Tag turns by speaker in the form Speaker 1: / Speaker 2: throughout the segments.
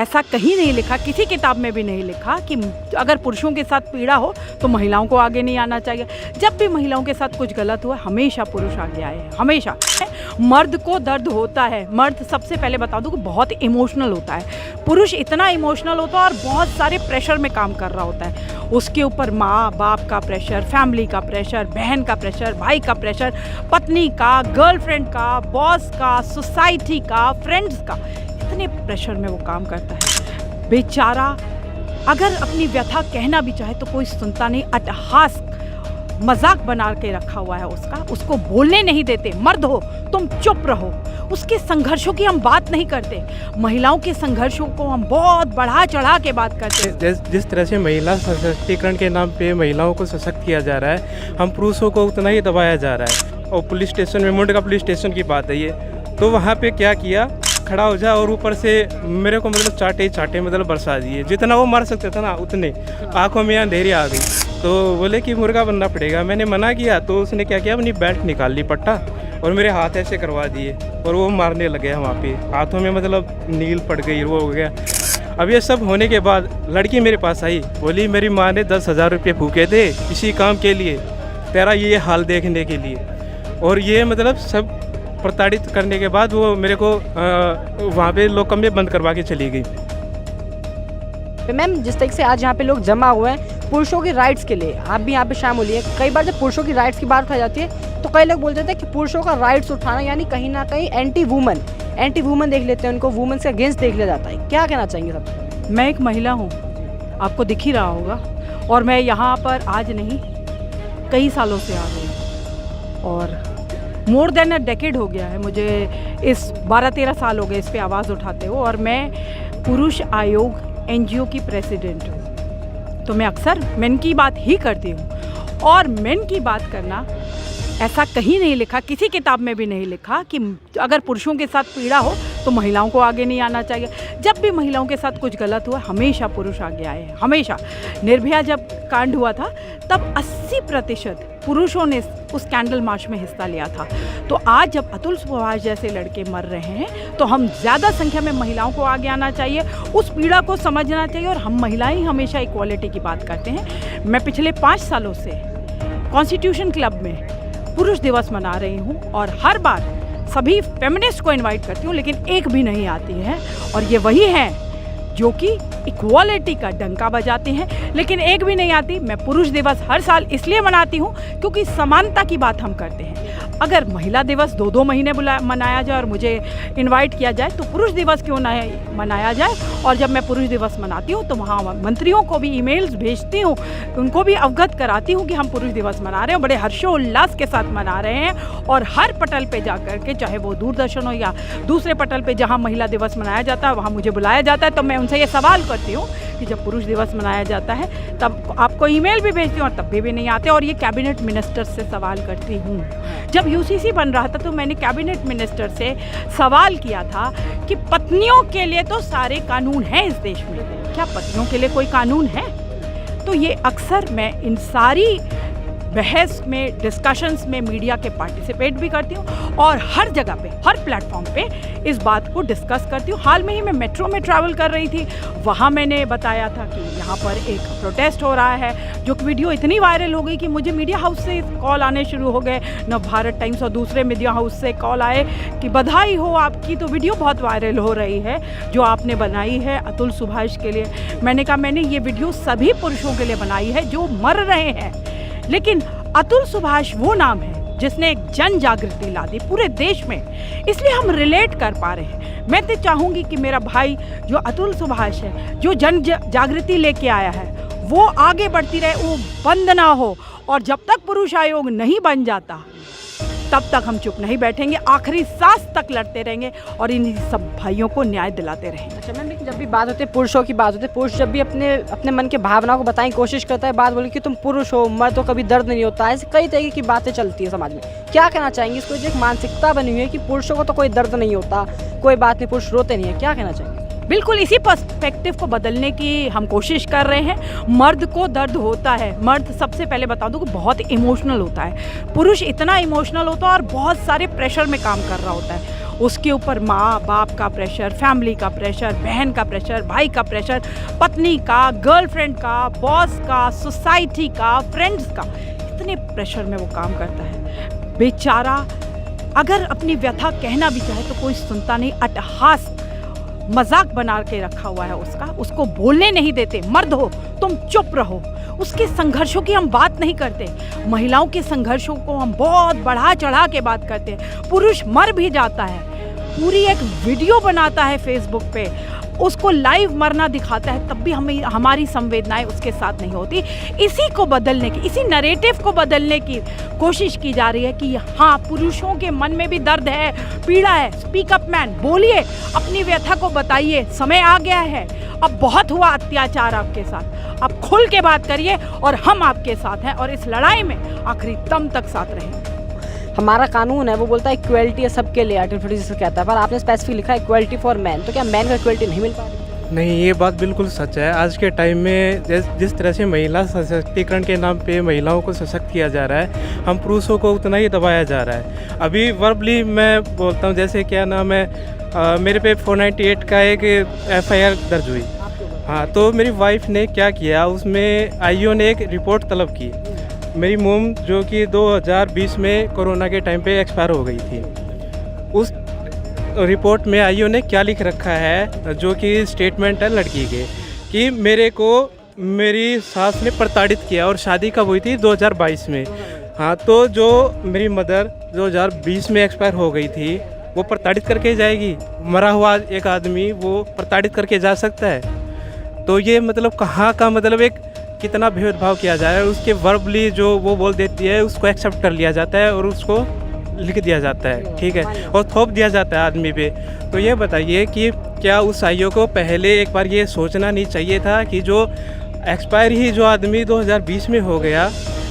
Speaker 1: ऐसा कहीं नहीं लिखा, किसी किताब में भी नहीं लिखा कि अगर पुरुषों के साथ पीड़ा हो तो महिलाओं को आगे नहीं आना चाहिए। जब भी महिलाओं के साथ कुछ गलत हुआ हमेशा पुरुष आगे आए हैं, हमेशा। मर्द को दर्द होता है, मर्द सबसे पहले बता दूं कि बहुत इमोशनल होता है। पुरुष इतना इमोशनल होता है और बहुत सारे प्रेशर में काम कर रहा होता है। उसके ऊपर माँ बाप का प्रेशर, फैमिली का प्रेशर, बहन का प्रेशर, भाई का प्रेशर, पत्नी का, गर्लफ्रेंड का, बॉस का, सोसाइटी का, फ्रेंड्स का, इतने प्रेशर में वो काम करता है। बेचारा अगर अपनी व्यथा कहना भी चाहे तो कोई सुनता नहीं, अट्टहास मजाक बना के रखा हुआ है उसको बोलने नहीं देते। मर्द हो तुम चुप रहो। उसके संघर्षों की हम बात नहीं करते, महिलाओं के संघर्षों को हम बहुत बढ़ा चढ़ा के बात करते हैं।
Speaker 2: जिस तरह से महिला सशक्तिकरण के नाम पे महिलाओं को सशक्त किया जा रहा है, हम पुरुषों को उतना ही दबाया जा रहा है। और पुलिस स्टेशन में, मुंडका पुलिस स्टेशन की बात है ये, तो वहाँ पे क्या किया, खड़ा हो जा और ऊपर से मेरे को मतलब चाटे मतलब बरसा दिए। जितना वो मार सकते थे ना उतने, आंखों में अंधेरी आ गई। तो बोले कि मुर्गा बनना पड़ेगा। मैंने मना किया तो उसने क्या किया, अपनी बेल्ट निकाल ली, पट्टा, और मेरे हाथ ऐसे करवा दिए और वो मारने लगे। वहाँ पे हाथों में मतलब नील पड़ गई, वो हो गया। अब ये सब होने के बाद लड़की मेरे पास आई, बोली मेरी माँ ने 10,000 रुपये फूके थे इसी काम के लिए, तेरा ये हाल देखने के लिए। और ये मतलब सब प्रताड़ित करने के बाद वो मेरे को वहाँ पे लोकम में बंद करवा के चली गई।
Speaker 3: मैम, जिस तरीके से आज यहाँ पे लोग जमा हुए हैं पुरुषों की राइट्स के लिए, आप भी यहाँ पे शामिल हुई है। कई बार जब पुरुषों की राइट्स की बात उठाई जाती है तो कई लोग बोलते थे कि पुरुषों का राइट्स उठाना यानी कहीं ना कहीं एंटी वुमन देख लेते हैं, उनको वुमन से अगेंस्ट देख लिया जाता है। क्या कहना चाहेंगे सबसे?
Speaker 1: मैं एक महिला हूँ, आपको दिख ही रहा होगा, और मैं यहाँ पर आज नहीं कई सालों से आ गई हूँ और मोर देन अ डेकेड हो गया है मुझे, इस 12-13 साल हो गए इस पे आवाज़ उठाते हो। और मैं पुरुष आयोग NGO की प्रेसिडेंट हूँ, तो मैं अक्सर मेन की बात ही करती हूँ। और मेन की बात करना, ऐसा कहीं नहीं लिखा, किसी किताब में भी नहीं लिखा कि अगर पुरुषों के साथ पीड़ा हो तो महिलाओं को आगे नहीं आना चाहिए। जब भी महिलाओं के साथ कुछ गलत हुआ हमेशा पुरुष आगे आए हैं, हमेशा। निर्भया जब कांड हुआ था तब 80% पुरुषों ने उस कैंडल मार्च में हिस्सा लिया था। तो आज जब अतुल सुभाष जैसे लड़के मर रहे हैं तो हम ज़्यादा संख्या में महिलाओं को आगे आना चाहिए, उस पीड़ा को समझना चाहिए। और हम महिलाएं हमेशा इक्वालिटी की बात करते हैं। मैं पिछले 5 सालों से कॉन्स्टिट्यूशन क्लब में पुरुष दिवस मना रही हूँ और हर बार सभी फेमिनिस्ट को इनवाइट करती हूँ, लेकिन एक भी नहीं आती है। और ये वही हैं जो कि इक्वालिटी का डंका बजाते हैं, लेकिन एक भी नहीं आती। मैं पुरुष दिवस हर साल इसलिए मनाती हूँ क्योंकि समानता की बात हम करते हैं। अगर महिला दिवस 2-2 महीने मनाया जाए और मुझे इनवाइट किया जाए तो पुरुष दिवस क्यों ना मनाया जाए। और जब मैं पुरुष दिवस मनाती हूँ तो वहाँ मंत्रियों को भी ईमेल्स भेजती हूँ, उनको भी अवगत कराती हूँ कि हम पुरुष दिवस मना रहे हैं, बड़े हर्षोल्लास के साथ मना रहे हैं। और हर पटल पे जा कर के, चाहे वो दूरदर्शन हो या दूसरे पटल पे जहाँ महिला दिवस मनाया जाता है, वहाँ मुझे बुलाया जाता है। तो मैं उनसे ये सवाल करती हूँ कि जब पुरुष दिवस मनाया जाता है तब आपको ईमेल भी भेजती हूँ और तब भी नहीं आते। और ये कैबिनेट मिनिस्टर से सवाल करती हूँ। जब UCC बन रहा था तो मैंने कैबिनेट मिनिस्टर से सवाल किया था कि पत्नियों के लिए तो सारे कानून हैं इस देश में, क्या पत्नियों के लिए कोई कानून है? तो ये अक्सर मैं इन सारी बहस में, डिस्कशंस में मीडिया के पार्टिसिपेट भी करती हूँ और हर जगह पे, हर प्लेटफॉर्म पे इस बात को डिस्कस करती हूँ। हाल में ही मैं मेट्रो में ट्रैवल कर रही थी, वहाँ मैंने बताया था कि यहाँ पर एक प्रोटेस्ट हो रहा है, जो वीडियो इतनी वायरल हो गई कि मुझे मीडिया हाउस से कॉल आने शुरू हो गए, नवभारत टाइम्स और दूसरे मीडिया हाउस से कॉल आए कि बधाई हो आपकी, तो वीडियो बहुत वायरल हो रही है जो आपने बनाई है अतुल सुभाष के लिए। मैंने कहा मैंने ये वीडियो सभी पुरुषों के लिए बनाई है जो मर रहे हैं, लेकिन अतुल सुभाष वो नाम है जिसने एक जन जागृति ला दी पूरे देश में, इसलिए हम रिलेट कर पा रहे हैं। मैं तो चाहूँगी कि मेरा भाई जो अतुल सुभाष है, जो जन जागृति लेके आया है, वो आगे बढ़ती रहे, वो बंद ना हो। और जब तक पुरुष आयोग नहीं बन जाता तब तक हम चुप नहीं बैठेंगे, आखिरी सांस तक लड़ते रहेंगे और इन सब भाइयों को न्याय दिलाते रहेंगे।
Speaker 3: अच्छा मैम, लेकिन जब भी बात होती है पुरुषों की बात होती है, पुरुष जब भी अपने मन के भावनाओं को बताने की कोशिश करता है, बात बोली कि तुम पुरुष हो, मर्द तो कभी दर्द नहीं होता, ऐसे कई तरीके की बातें चलती है समाज में। क्या कहना चाहेंगे? इसको जो एक मानसिकता बनी हुई है कि पुरुषों को तो कोई दर्द नहीं होता, कोई बात नहीं, पुरुष रोते नहीं है, क्या कहना चाहेंगे?
Speaker 1: बिल्कुल इसी पर्सपेक्टिव को बदलने की हम कोशिश कर रहे हैं। मर्द को दर्द होता है, मर्द सबसे पहले बता दूं कि बहुत इमोशनल होता है। पुरुष इतना इमोशनल होता है और बहुत सारे प्रेशर में काम कर रहा होता है। उसके ऊपर माँ बाप का प्रेशर, फैमिली का प्रेशर, बहन का प्रेशर, भाई का प्रेशर, पत्नी का, गर्लफ्रेंड का, बॉस का, सोसाइटी का, फ्रेंड्स का, इतने प्रेशर में वो काम करता है बेचारा। अगर अपनी व्यथा कहना भी चाहे तो कोई सुनता नहीं, अट्टहास मजाक बना के रखा हुआ है उसका, उसको बोलने नहीं देते। मर्द हो तुम चुप रहो। उसके संघर्षों की हम बात नहीं करते, महिलाओं के संघर्षों को हम बहुत बढ़ा चढ़ा के बात करते हैं। पुरुष मर भी जाता है, पूरी एक वीडियो बनाता है फेसबुक पे, उसको लाइव मरना दिखाता है, तब भी हमारी संवेदनाएं उसके साथ नहीं होती। इसी को बदलने की, इसी नरेटिव को बदलने की कोशिश की जा रही है कि हाँ, पुरुषों के मन में भी दर्द है, पीड़ा है। स्पीक अप मैन, बोलिए, अपनी व्यथा को बताइए। समय आ गया है, अब बहुत हुआ अत्याचार आपके साथ, अब खुल के बात करिए और हम आपके साथ हैं और इस लड़ाई में आखिरी दम तक साथ रहेंगे।
Speaker 3: हमारा कानून है वो बोलता है इक्वलिटी है सबके लिए, आर्टिकल 46 कहता है, पर आपने स्पेसिफिक लिखा है इक्वलिटी फॉर मैन, तो क्या मैन को इक्वलिटी नहीं मिल पा रही?
Speaker 2: नहीं, ये बात बिल्कुल सच है। आज के टाइम में जिस तरह से महिला सशक्तिकरण के नाम पे महिलाओं को सशक्त किया जा रहा है, हम पुरुषों को उतना ही दबाया जा रहा है। अभी वर्बली मैं बोलता हूँ, जैसे क्या नाम है, मेरे पे 498 का एक FIR दर्ज हुई। हाँ, तो मेरी वाइफ ने क्या किया, उसमें IO ने एक रिपोर्ट तलब की। मेरी मोम जो कि 2020 में कोरोना के टाइम पे एक्सपायर हो गई थी, उस रिपोर्ट में IO ने क्या लिख रखा है, जो कि स्टेटमेंट है लड़की के, कि मेरे को मेरी सास ने प्रताड़ित किया, और शादी कब हुई थी? 2022 में। हाँ, तो जो मेरी मदर 2020 में एक्सपायर हो गई थी, वो प्रताड़ित करके जाएगी? मरा हुआ एक आदमी वो प्रताड़ित करके जा सकता है? तो ये मतलब कहाँ का मतलब एक कितना भेदभाव किया जा रहा है। उसके वर्बली जो वो बोल देती है उसको एक्सेप्ट कर लिया जाता है और उसको लिख दिया जाता है, ठीक है, और थोप दिया जाता है आदमी पे। तो ये बताइए कि क्या उस IO को पहले एक बार ये सोचना नहीं चाहिए था कि जो एक्सपायर ही जो आदमी 2020 में हो गया,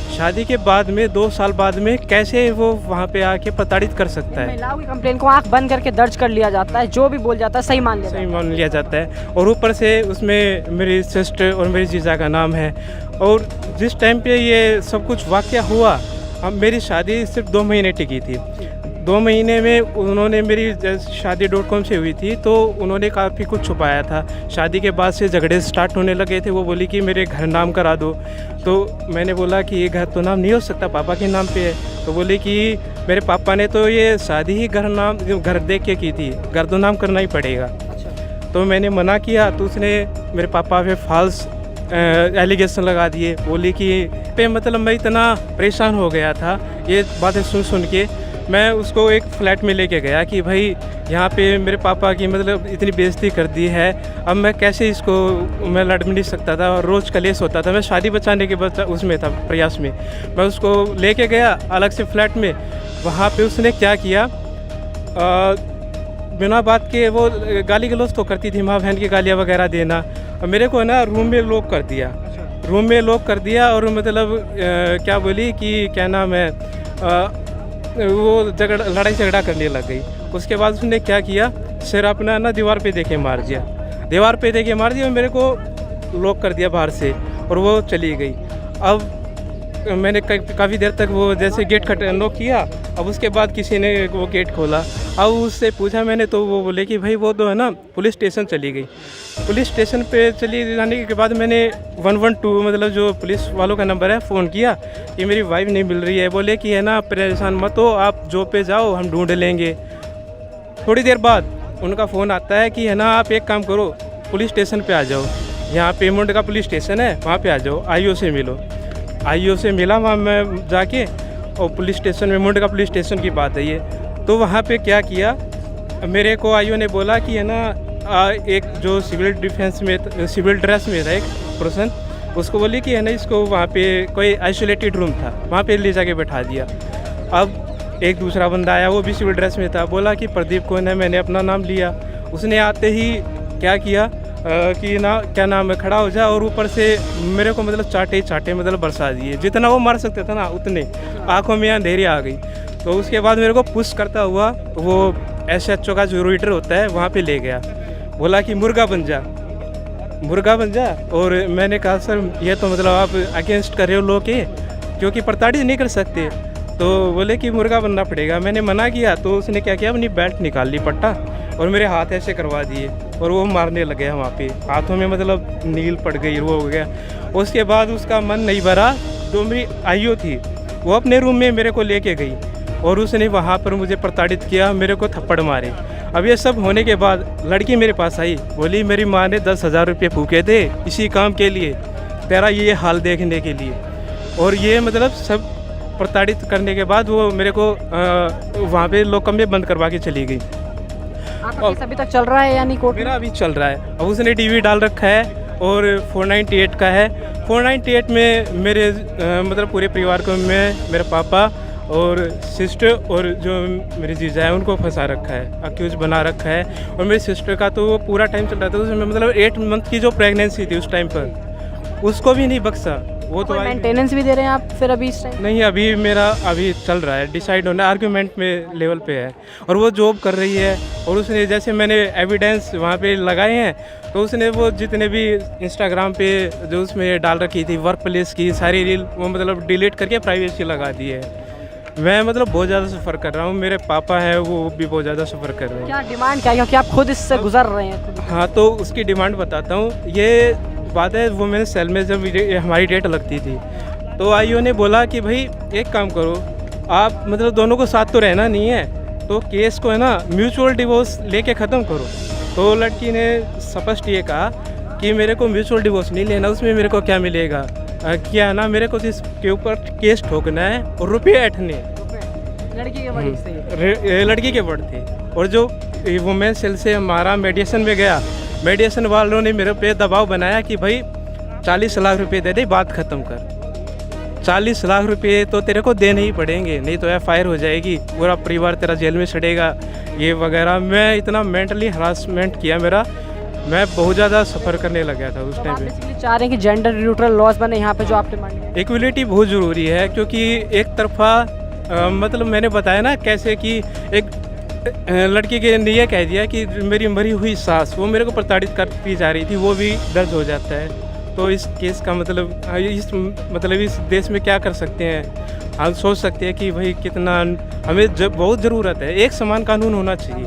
Speaker 2: शादी के बाद में 2 साल बाद में कैसे वो वहाँ पे आके प्रताड़ित कर सकता है?
Speaker 3: महिलाओं की कंप्लेन को आंख बंद करके दर्ज कर लिया जाता है, जो भी बोल जाता है सही मान लिया
Speaker 2: जाता है। और ऊपर से उसमें मेरी सिस्टर और मेरी जीजा का नाम है। और जिस टाइम पे ये सब कुछ वाक़या हुआ, मेरी शादी सिर्फ 2 महीने टिकी थी। 2 महीने में उन्होंने मेरी शादी.com से हुई थी, तो उन्होंने काफ़ी कुछ छुपाया था। शादी के बाद से झगड़े स्टार्ट होने लगे थे। वो बोली कि मेरे घर नाम करा दो, तो मैंने बोला कि ये घर तो नाम नहीं हो सकता, पापा के नाम पे है। तो बोले कि मेरे पापा ने तो ये शादी ही घर देख के की थी, घर तो नाम करना ही पड़ेगा। तो मैंने मना किया, तो उसने मेरे पापा पे फॉल्स एलिगेशन लगा दिए। बोली कि मतलब मैं इतना परेशान हो गया था ये बातें सुन के। मैं उसको एक फ्लैट में लेके गया कि भाई यहाँ पे मेरे पापा की मतलब इतनी बेइज्जती कर दी है, अब मैं कैसे इसको मैं लड़ भी नहीं सकता था, और रोज़ कलेश होता था। मैं शादी बचाने के उसमें था, प्रयास में मैं उसको लेके गया अलग से फ्लैट में। वहाँ पे उसने क्या किया, बिना बात के वो गाली गलौज तो करती थी, माँ बहन की गालियाँ वगैरह देना, और मेरे को ना रूम में लॉक कर दिया। और मतलब क्या बोली कि क्या नाम है, वो लड़ाई झगड़ा करने लग गई। उसके बाद उसने क्या किया, सिर अपना ना दीवार पे देके मार दिया, और मेरे को लॉक कर दिया बाहर से, और वो चली गई। अब मैंने काफ़ी देर तक वो जैसे गेट नॉक किया, अब उसके बाद किसी ने वो गेट खोला। अब उससे पूछा मैंने, तो वो बोले कि भाई वो तो है ना पुलिस स्टेशन चली गई। पुलिस स्टेशन पे चली जाने के बाद मैंने 112 मतलब जो पुलिस वालों का नंबर है फ़ोन किया कि मेरी वाइफ नहीं मिल रही है। बोले कि है ना परेशान मत हो, आप जॉब पे जाओ, हम ढूंढ लेंगे। थोड़ी देर बाद उनका फ़ोन आता है कि है ना आप एक काम करो, पुलिस स्टेशन पे आ जाओ, यहाँ पेमेंट का पुलिस स्टेशन है, वहाँ पे आ जाओ, IO से मिलो। IO से मिला वहाँ मैं जाके, और पुलिस स्टेशन में मुंड का पुलिस स्टेशन की बात है ये। तो वहाँ पे क्या किया, मेरे को IO ने बोला कि है ना एक जो सिविल ड्रेस में था एक पर्सन, उसको बोली कि है ना इसको वहाँ पे कोई आइसोलेटेड रूम था, वहाँ पे ले जाके बैठा दिया। अब एक दूसरा बंदा आया, वो भी सिविल ड्रेस में था, बोला कि प्रदीप कौन है, मैंने अपना नाम लिया। उसने आते ही क्या किया कि ना क्या नाम है, खड़ा हो जा, और ऊपर से मेरे को मतलब चाटे मतलब बरसा दिए, जितना वो मार सकते थे ना उतने। आंखों में अंधेरी आ गई। तो उसके बाद मेरे को पुश करता हुआ वो SHO का जो रीडर होता है वहाँ पे ले गया, बोला कि मुर्गा बन जा। और मैंने कहा सर ये तो मतलब आप अगेंस्ट कर रहे हो लोग के, क्योंकि प्रताड़ित नहीं कर सकते। तो बोले कि मुर्गा बनना पड़ेगा। मैंने मना किया तो उसने क्या किया, अपनी बेल्ट निकाल ली पट्टा और मेरे हाथ ऐसे करवा दिए और वो मारने लगे वहाँ पे। हाथों में मतलब नील पड़ गई, वो हो गया। उसके बाद उसका मन नहीं भरा, जो मेरी आईओ थी वो अपने रूम में मेरे को लेके गई और उसने वहाँ पर मुझे प्रताड़ित किया, मेरे को थप्पड़ मारे। अब ये सब होने के बाद लड़की मेरे पास आई, बोली मेरी माँ ने 10,000 रुपये फूके थे इसी काम के लिए, तेरा ये हाल देखने के लिए। और ये मतलब सब प्रताड़ित करने के बाद वो मेरे को वहाँ पे लोकम में बंद करवा के चली गई।
Speaker 3: आपका केस अभी तक चल रहा है यानी कोर्ट में?
Speaker 2: मेरा अभी चल रहा है। अब उसने डीवी डाल रखा है और 498 का है। 498 में मेरे मतलब पूरे परिवार को, मैं, मेरे पापा और सिस्टर और जो मेरे जीजा है उनको फंसा रखा है, अक्यूज बना रखा है। और मेरी सिस्टर का तो वो पूरा टाइम चल रहा था, उसमें मतलब 8 मंथ की जो प्रेगनेंसी थी उस टाइम पर, उसको भी नहीं बख्शा। वो तो
Speaker 3: मेंटेनेंस भी दे रहे हैं आप फिर अभी इस टाइम?
Speaker 2: नहीं, अभी मेरा अभी चल रहा है, डिसाइड होना आर्गूमेंट में लेवल पे है। और वो जॉब कर रही है और उसने, जैसे मैंने एविडेंस वहाँ पे लगाए हैं, तो उसने वो जितने भी इंस्टाग्राम पे जो उसमें डाल रखी थी वर्क प्लेस की सारी रील, वो मतलब डिलीट करके प्राइवेसी लगा दी है। मैं मतलब बहुत ज़्यादा सफ़र कर रहा हूँ, मेरे पापा है वो भी बहुत ज़्यादा सफ़र कर रहे हैं।
Speaker 3: क्या डिमांड क्या है, क्योंकि आप खुद इससे गुजर रहे हैं?
Speaker 2: हाँ, तो उसकी डिमांड बताता हूँ। ये बात है, वो मैंने सेल में जब हमारी डेट लगती थी तो आईओ ने बोला कि भाई एक काम करो, आप मतलब दोनों को साथ तो रहना नहीं है, तो केस को है ना म्यूचुअल डिवोर्स लेके ख़त्म करो। तो लड़की ने स्पष्ट ये कहा कि मेरे को म्यूचुअल डिवोर्स नहीं लेना, उसमें मेरे को क्या मिलेगा, क्या ना मेरे को इसके ऊपर केस ठोकना है और रुपये ऐठने।
Speaker 3: लड़की के वर्ड से?
Speaker 2: लड़की के वर्ड थे। और जो वुमेन सेल से हमारा मेडिएशन में गया, मेडिएशन वालों ने मेरे पे दबाव बनाया कि भाई 40 लाख रुपए दे दे, बात ख़त्म कर। 40 लाख रुपए तो तेरे को देने ही पड़ेंगे, नहीं तो FIR हो जाएगी, पूरा परिवार तेरा जेल में सड़ेगा, ये वगैरह। मैं इतना मेंटली हरासमेंट किया मेरा, मैं बहुत ज़्यादा सफ़र करने लगा था उस टाइम पे।
Speaker 3: बेसिकली चाह रहे हैं कि जेंडर न्यूट्रल लॉज बने यहाँ पे जो आप डिमांड है?
Speaker 2: इक्वलिटी बहुत ज़रूरी है, क्योंकि एक तरफा मतलब मैंने बताया ना कैसे कि एक लड़की के ने ये कह दिया कि मेरी मरी हुई सास वो मेरे को प्रताड़ित करती जा रही थी, वो भी दर्ज हो जाता है। तो इस केस का मतलब इस देश में क्या कर सकते हैं, हम सोच सकते हैं कि भाई कितना हमें बहुत ज़रूरत है, एक समान कानून होना चाहिए।